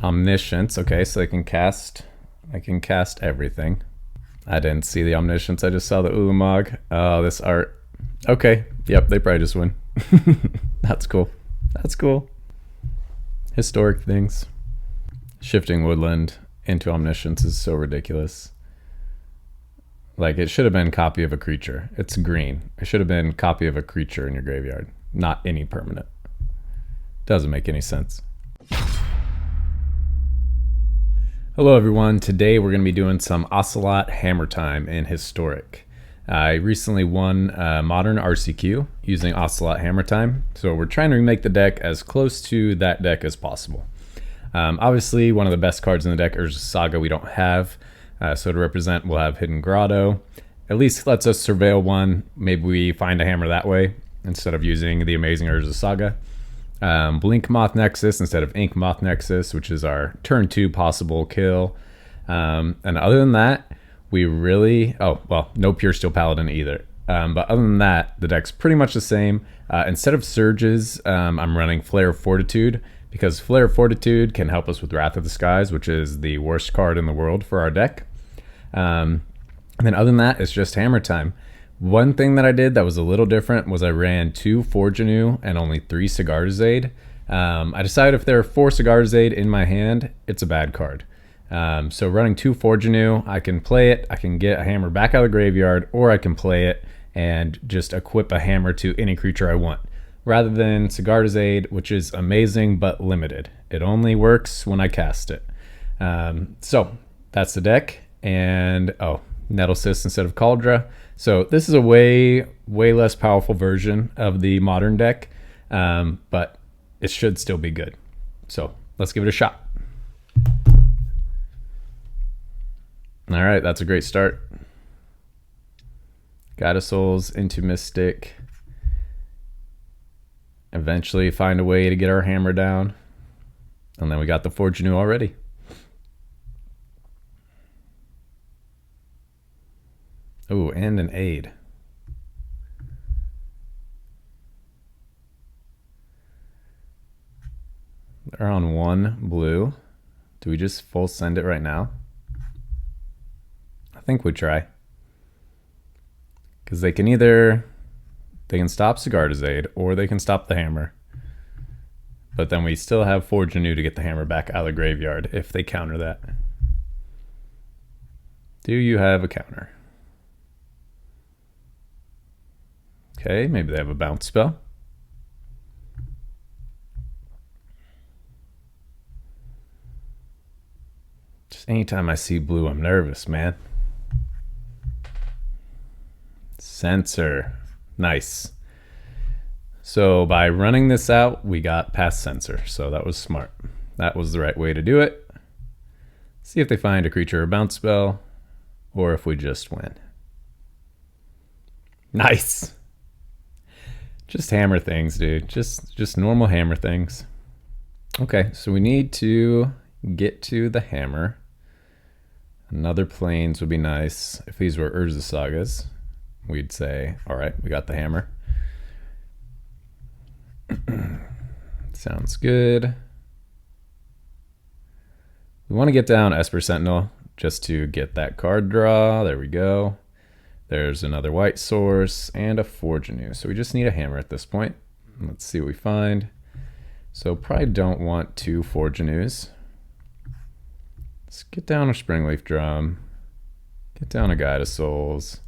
Omniscience. Okay, so I can cast everything. I didn't see the Omniscience, I just saw the Ulamog. Oh, this art. Okay, yep, they probably just win. That's cool. That's cool. Historic things. Shifting Woodland into Omniscience is so ridiculous. Like, it should have been copy of a creature. It's green. It should have been copy of a creature in your graveyard, not any permanent. Doesn't make any sense. Hello everyone, today we're going to be doing some Ocelot Hammer Time in Historic. I recently won Modern RCQ using Ocelot Hammer Time, so we're trying to remake the deck as close to that deck as possible. Obviously, one of the best cards in the deck is Saga we don't have, so to represent we'll have Hidden Grotto. At least lets us surveil one, maybe we find a hammer that way instead of using the amazing Urza Saga. Blink Moth Nexus instead of Ink Moth Nexus, which is our turn 2 possible kill. And other than that, we really... Oh, well, no Pure Steel Paladin either. But other than that, the deck's pretty much the same. Instead of Surges, I'm running Flare of Fortitude, because Flare of Fortitude can help us with Wrath of the Skies, which is the worst card in the world for our deck. And then other than that, it's just Hammer Time. One thing that I did that was a little different was I ran 2 Forgenew and only 3 Sigardazade. I decided if there are 4 Sigardazade in my hand, it's a bad card. So running 2 Forgenew, I can play it, I can get a hammer back out of the graveyard, or I can play it and just equip a hammer to any creature I want. Rather than Sigardazade, which is amazing but limited. It only works when I cast it. So that's the deck. And, oh, Nettlecyst instead of Cauldra. So this is a way less powerful version of the modern deck, but it should still be good. So let's give it a shot. All right, that's a great start. Goddess Souls into Mystic. Eventually find a way to get our hammer down. And then we got the Forgenew already. Oh, and an aid. They're on 1 blue. Do we just full send it right now? I think we try. Because they can stop Sigardazade or they can stop the hammer. But then we still have Forgenew to get the hammer back out of the graveyard if they counter that. Do you have a counter? Okay, maybe they have a bounce spell. Just anytime I see blue, I'm nervous, man. Censor. Nice. So by running this out, we got past Censor. So that was smart. That was the right way to do it. See if they find a creature or bounce spell, or if we just win. Nice. Just hammer things, dude. Just normal hammer things. Okay, so we need to get to the hammer. Another plains would be nice. If these were Urza Sagas, we'd say, all right, we got the hammer. Sounds good. We want to get down Esper Sentinel just to get that card draw. There we go. There's another white source and a Forgenew. So we just need a hammer at this point. Let's see what we find. So probably don't want 2 Forgenews. Let's get down a Springleaf Drum. Get down a Guide of Souls.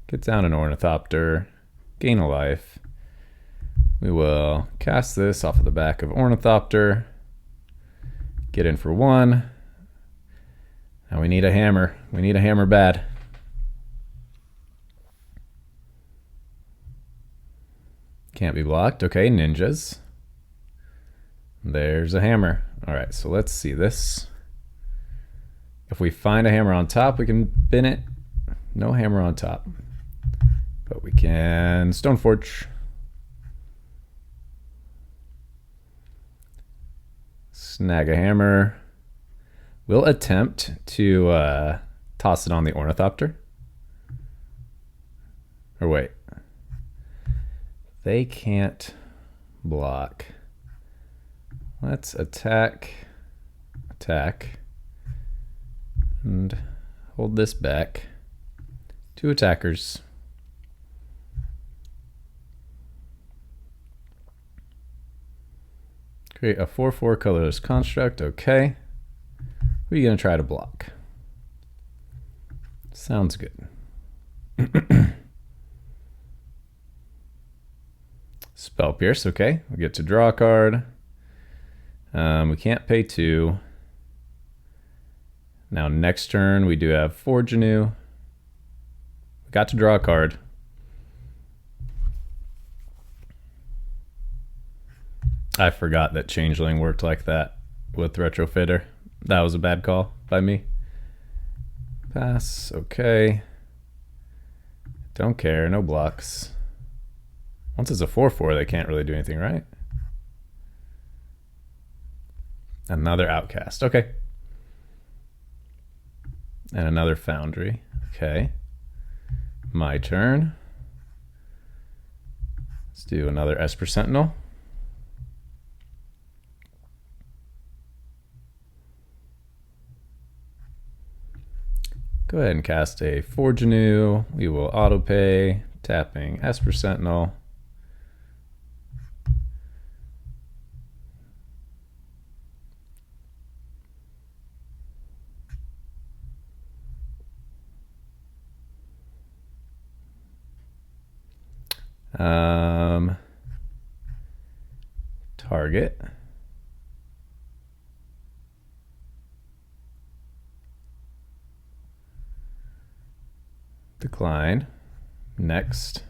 Get down an Ornithopter. Gain a life. We will cast this off of the back of Ornithopter. Get in for 1. Now we need a hammer. We need a hammer bad. Can't be blocked. Okay, ninjas. There's a hammer. All right, so let's see this. If we find a hammer on top, we can bin it. No hammer on top. But we can Stoneforge. Snag a hammer. We'll attempt to toss it on the Ornithopter. Or wait. They can't block. Let's attack attack, and hold this back. 2 attackers. Create a 4/4 colorless construct. Okay. Who are you going to try to block? Sounds good. Spell Pierce. Okay. We get to draw a card. We can't pay 2. Now next turn we do have Forge Anew. We got to draw a card. I forgot that Changeling worked like that with Retrofitter. That was a bad call by me. Pass, okay. Don't care, no blocks. Once it's a 4/4, they can't really do anything, right? Another Outcast, okay. And another Foundry, okay. My turn. Let's do another Esper Sentinel. Go ahead and cast a Forge Anew. We will auto pay, tapping Esper Sentinel. Target. Decline. Next.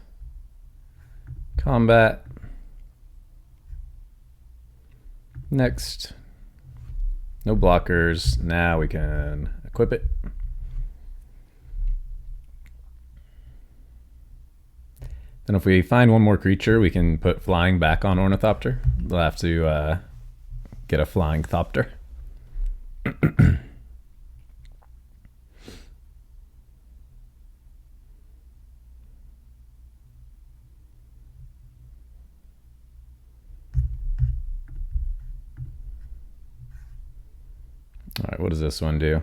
Combat. Next. No blockers. Now we can equip it. Then if we find one more creature, we can put flying back on Ornithopter. We'll have to get a flying Thopter. All right, what does this one do?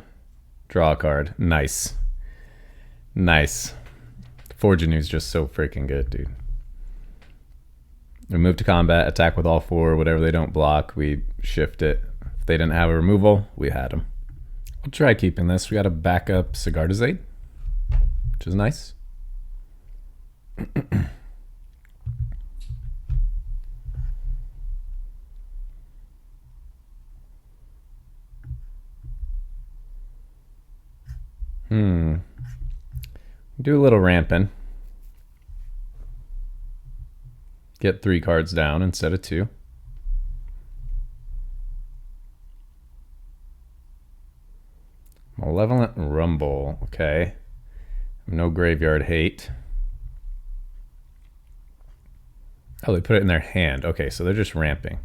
Draw a card. Nice. Nice. Forge Anew is just so freaking good, dude. We move to combat, attack with all 4. Whatever they don't block, we shift it. If they didn't have a removal, we had them. We'll try keeping this. We got a backup Sigardizade, which is nice. Do a little ramping. Get 3 cards down instead of 2. Malevolent Rumble. Okay. No graveyard hate. Oh, they put it in their hand. Okay, so they're just ramping.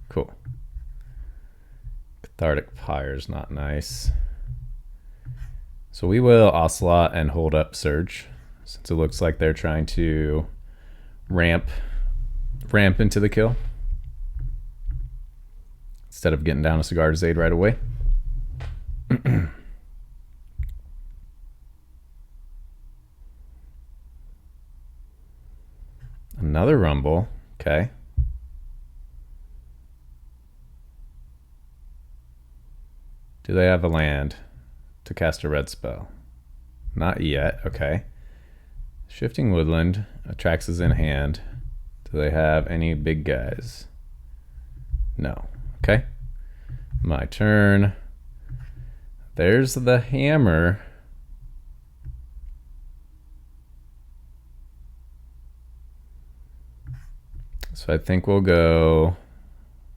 Cool. Cathartic Pyre's not nice. So we will Ocelot and hold up Surge, since it looks like they're trying to ramp into the kill instead of getting down a Sigardizade right away. Another Rumble. Okay. Do they have a land to cast a red spell? Not yet. Okay. Shifting Woodland. Attracts is in hand. Do they have any big guys? No. Okay. My turn. There's the hammer. So I think we'll go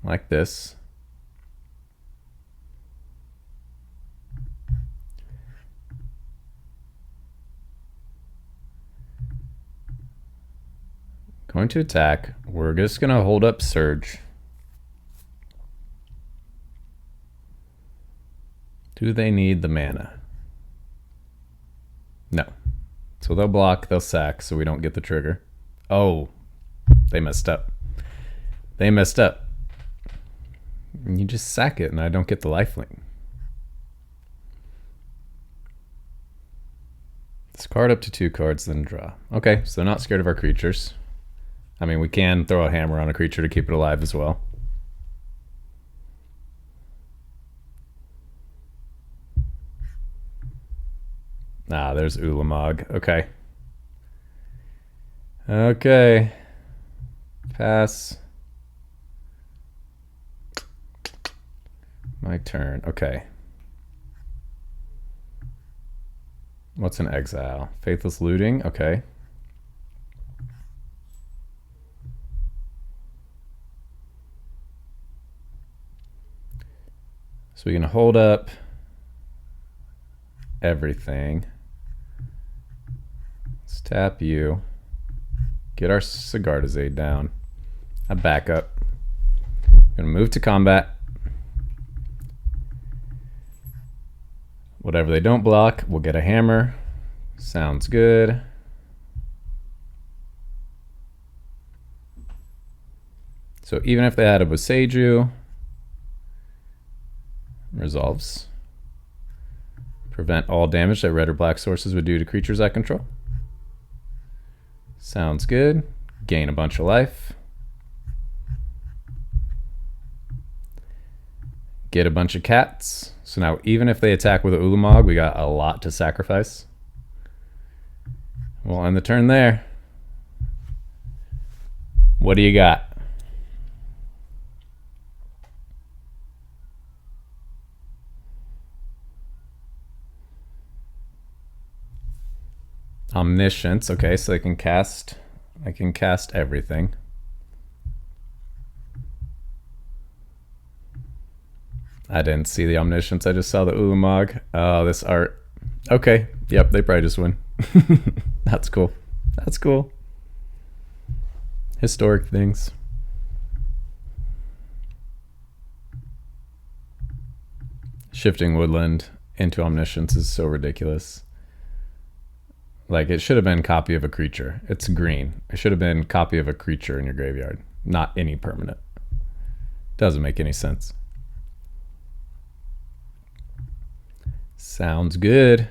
like this. Going to attack. We're just going to hold up Surge. Do they need the mana? No. So they'll block, they'll sack, so we don't get the trigger. Oh, they messed up. They messed up. And you just sack it and I don't get the lifelink. Discard up to 2 cards, then draw. Okay, so they're not scared of our creatures. I mean, we can throw a hammer on a creature to keep it alive as well. Ah, there's Ulamog. Okay. Okay. Pass. My turn. Okay. What's an exile? Faithless Looting. Okay. So we can hold up everything. Let's tap you. Get our Sigardazade down. A backup. Gonna move to combat. Whatever they don't block, we'll get a hammer. Sounds good. So even if they had a Boseiju, resolves. Prevent all damage that red or black sources would do to creatures I control. Sounds good. Gain a bunch of life. Get a bunch of cats. So now even if they attack with a Ulamog, we got a lot to sacrifice. We'll end the turn there. What do you got? Omniscience. Okay, so I can cast everything. I didn't see the Omniscience, I just saw the Ulamog. Oh, this art. Okay, yep, they probably just win. That's cool. That's cool. Historic things. Shifting Woodland into Omniscience is so ridiculous. Like, it should have been copy of a creature. It's green. It should have been copy of a creature in your graveyard, not any permanent. Doesn't make any sense. Sounds good.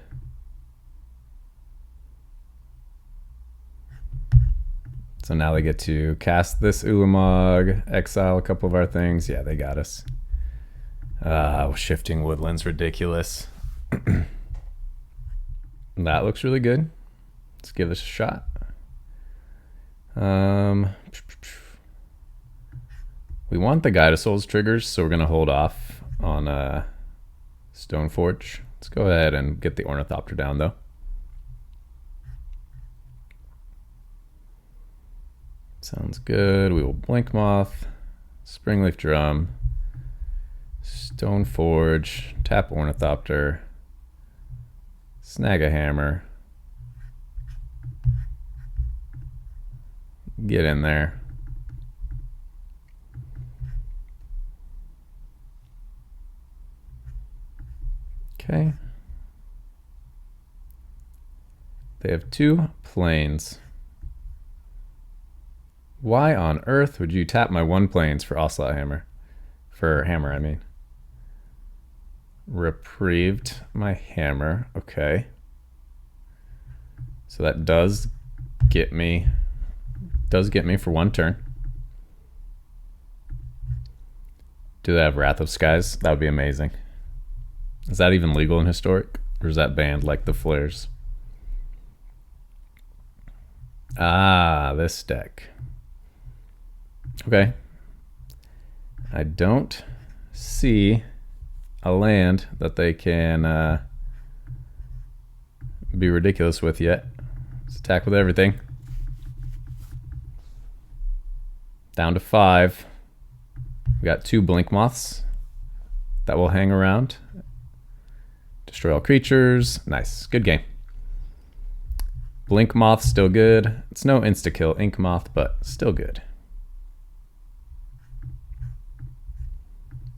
So now they get to cast this Ulamog, exile a couple of our things. Yeah, they got us. Shifting Woodland's ridiculous. That looks really good. Let's give this a shot. We want the Guide of Souls triggers, so we're going to hold off on Stoneforge. Let's go ahead and get the Ornithopter down, though. Sounds good. We will Blink Moth, Springleaf Drum, Stoneforge, tap Ornithopter, snag a hammer, get in there. Okay. They have 2 planes. Why on earth would you tap my 1 planes for Ocelot Hammer? For hammer, I mean. Reprieved my hammer. Okay. So that does get me for 1 turn. Do they have Wrath of Skies? That would be amazing. Is that even legal in Historic? Or is that banned like the Flares? Ah, this deck. Okay. I don't see a land that they can be ridiculous with yet. Let's attack with everything. Down to 5. We got 2 Blink Moths that will hang around. Destroy all creatures. Nice. Good game. Blink Moth still good. It's no insta-kill Ink Moth, but still good.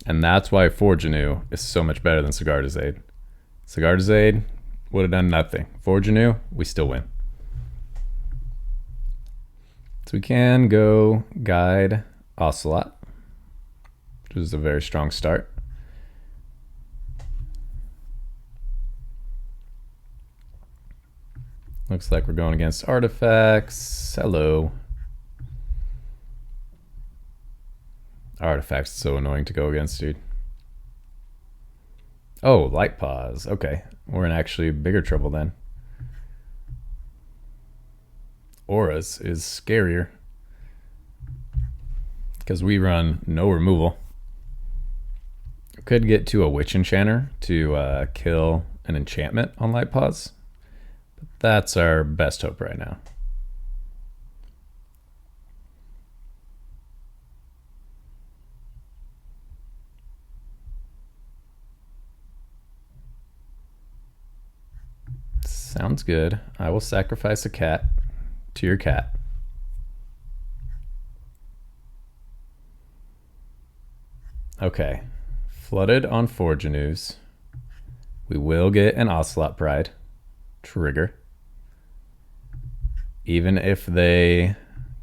And that's why Forge Anew is so much better than Sigardazade. Sigardazade would have done nothing. Forge Anew, we still win. So we can go Guide Ocelot. which is a very strong start. Looks like we're going against artifacts. Hello. Artifacts so annoying to go against, dude. Oh, light pause. Okay, we're in actually bigger trouble then. Auras is scarier because we run no removal. Could get to a witch enchanter to kill an enchantment on light pause. But that's our best hope right now. Sounds good. I will sacrifice a cat to your cat. Okay. Flooded on Forgenews. We will get an Ocelot Pride trigger. Even if they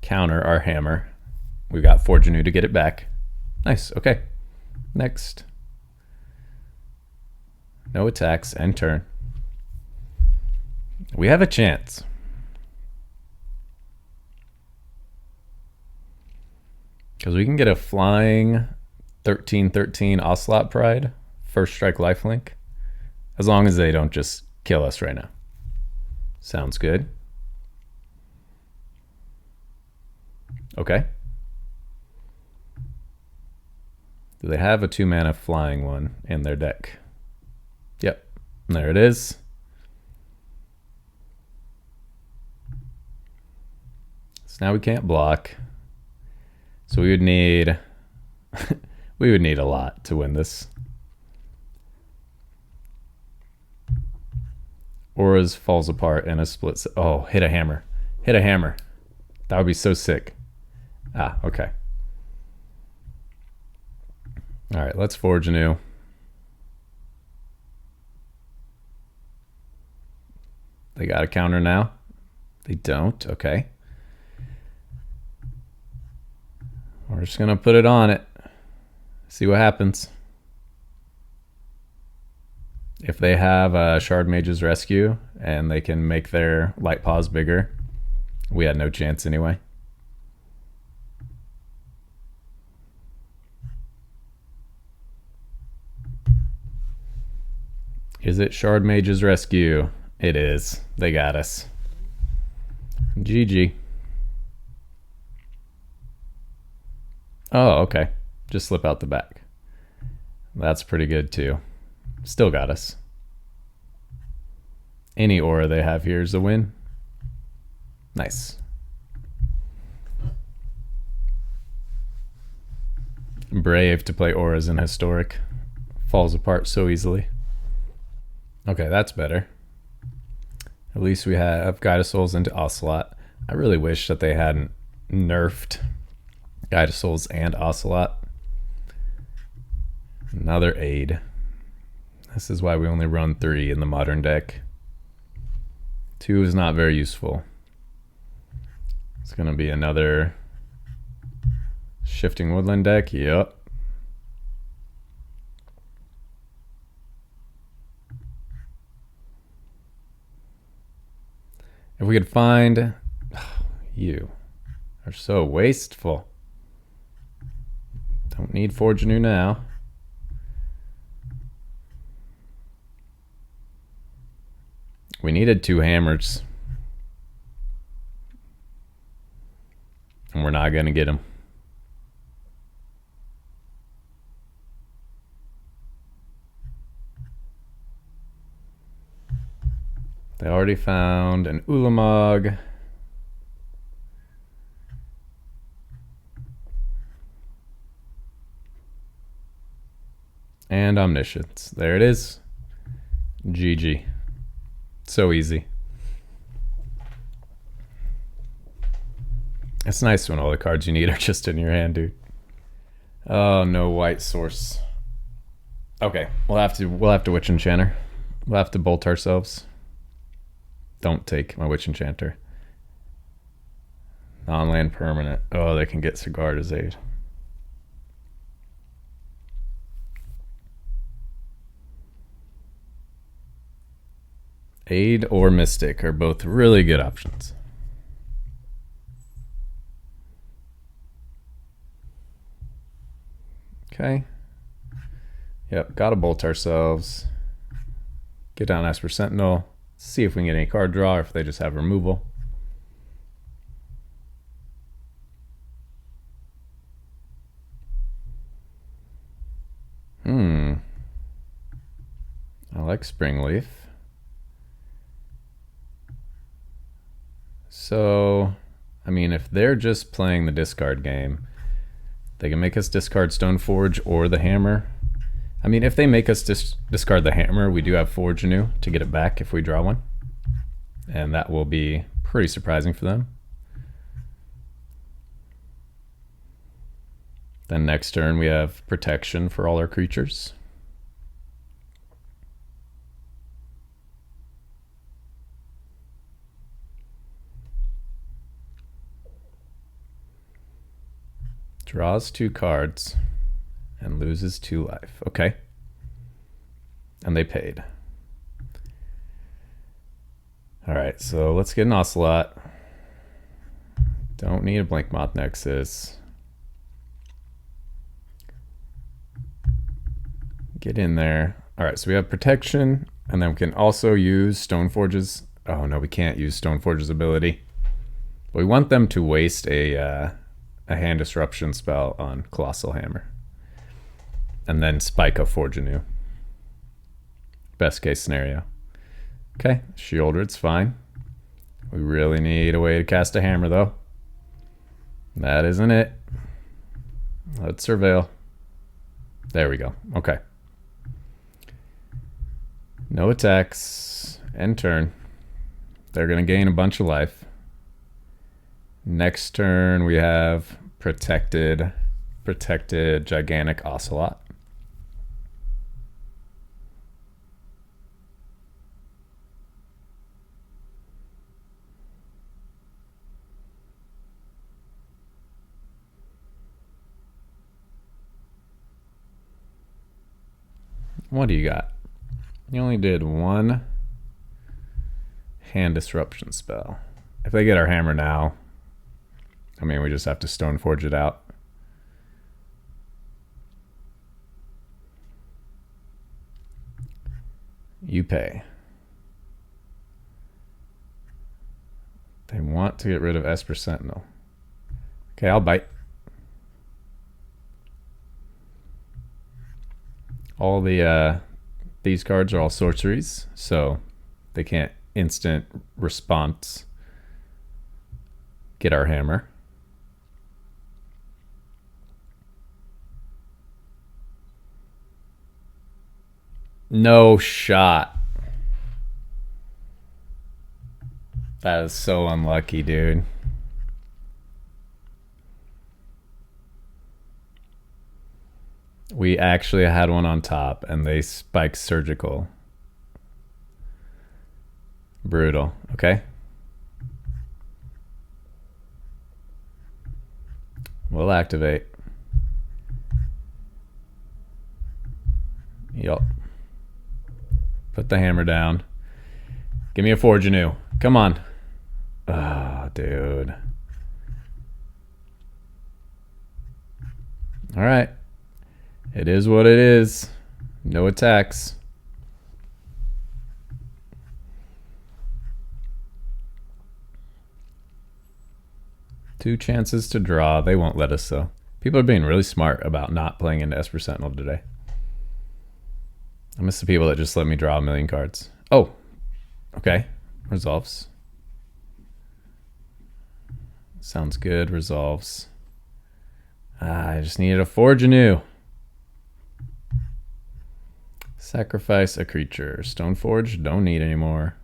counter our hammer, we got Forgenew to get it back. Nice. Okay. Next. No attacks. End turn. We have a chance. Because we can get a flying 13/13 Ocelot Pride, first strike lifelink, as long as they don't just kill us right now. Sounds good. Okay. Do they have a 2-mana flying one in their deck? Yep. There it is. So now we can't block. So we would need we would need a lot to win this. Auras falls apart in a split. Oh, hit a hammer. Hit a hammer. That would be so sick. Ah, okay. All right, let's forge anew. They got a counter now? They don't? Okay. We're just going to put it on it. See what happens. If they have a Shard Mage's Rescue and they can make their light pause bigger, we had no chance anyway. Is it Shard Mage's Rescue? It is. They got us. GG. Oh, okay. Just slip out the back. That's pretty good too. Still got us. Any aura they have here is a win. Nice. Brave to play auras in Historic. Falls apart so easily. Okay, that's better. At least we have Guide of Souls into Ocelot. I really wish that they hadn't nerfed Guide of Souls and Ocelot. Another aid. This is why we only run 3 in the modern deck. 2 is not very useful. It's going to be another Shifting Woodland deck. Yep. If we could find... you are so wasteful. Don't need Forge Anew now. We needed 2 hammers. And we're not going to get them. They already found an Ulamog. And Omniscience. There it is. GG. So easy. It's nice when all the cards you need are just in your hand, dude. Oh, no white source. Okay, we'll have to Witch Enchanter. We'll have to bolt ourselves. Don't take my Witch Enchanter. Non-land permanent. Oh, they can get Sigarda's Aid. Aid or Mystic are both really good options. Okay. Yep, gotta bolt ourselves. Get down Esper Sentinel. See if we can get any card draw or if they just have removal. I like Springleaf. So, I mean, if they're just playing the discard game, they can make us discard Stoneforge or the Hammer. I mean, if they make us discard the Hammer, we do have Forge Anew to get it back if we draw one. And that will be pretty surprising for them. Then next turn we have Protection for all our creatures. Draws 2 cards and loses 2 life. Okay. And they paid. Alright, so let's get an Ocelot. Don't need a Blink Moth Nexus. Get in there. Alright, so we have Protection, and then we can also use Stoneforge's. Oh no, we can't use Stoneforge's ability. But we want them to waste a hand disruption spell on Colossal Hammer. And then spike a Forge Anew. Best case scenario. Okay, Shieldred's fine. We really need a way to cast a hammer though. That isn't it. Let's surveil. There we go. Okay. No attacks. End turn. They're going to gain a bunch of life. Next turn we have protected gigantic Ocelot. What do you got? You only did 1 hand disruption spell. If they get our hammer now, I mean, we just have to Stoneforge it out. You pay. They want to get rid of Esper Sentinel. Okay, I'll bite. All the these cards are all sorceries, so they can't instant response get our hammer. No shot. That is so unlucky, dude. We actually had one on top and they spiked surgical. Brutal. Okay. We'll activate. Yup. Put the hammer down. Give me a Forge Anew. Come on. Oh, dude. All right. It is what it is. No attacks. Two chances to draw. They won't let us though. People are being really smart about not playing into Esper Sentinel today. I miss the people that just let me draw a million cards. Oh, okay. Resolves. Sounds good. Resolves. I just needed a Forge Anew. Sacrifice a creature. Stoneforge, don't need anymore.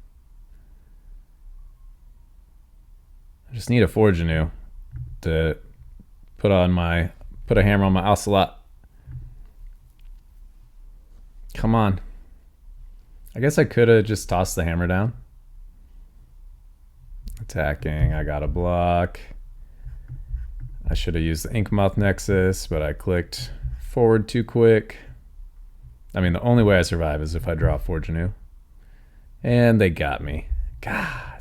I just need a Forge Anew to put a hammer on my Ocelot. Come on. I guess I could have just tossed the hammer down. Attacking, I got a block. I should have used the Inkmoth Nexus, but I clicked forward too quick. I mean, the only way I survive is if I draw Forge Anew. And they got me. God.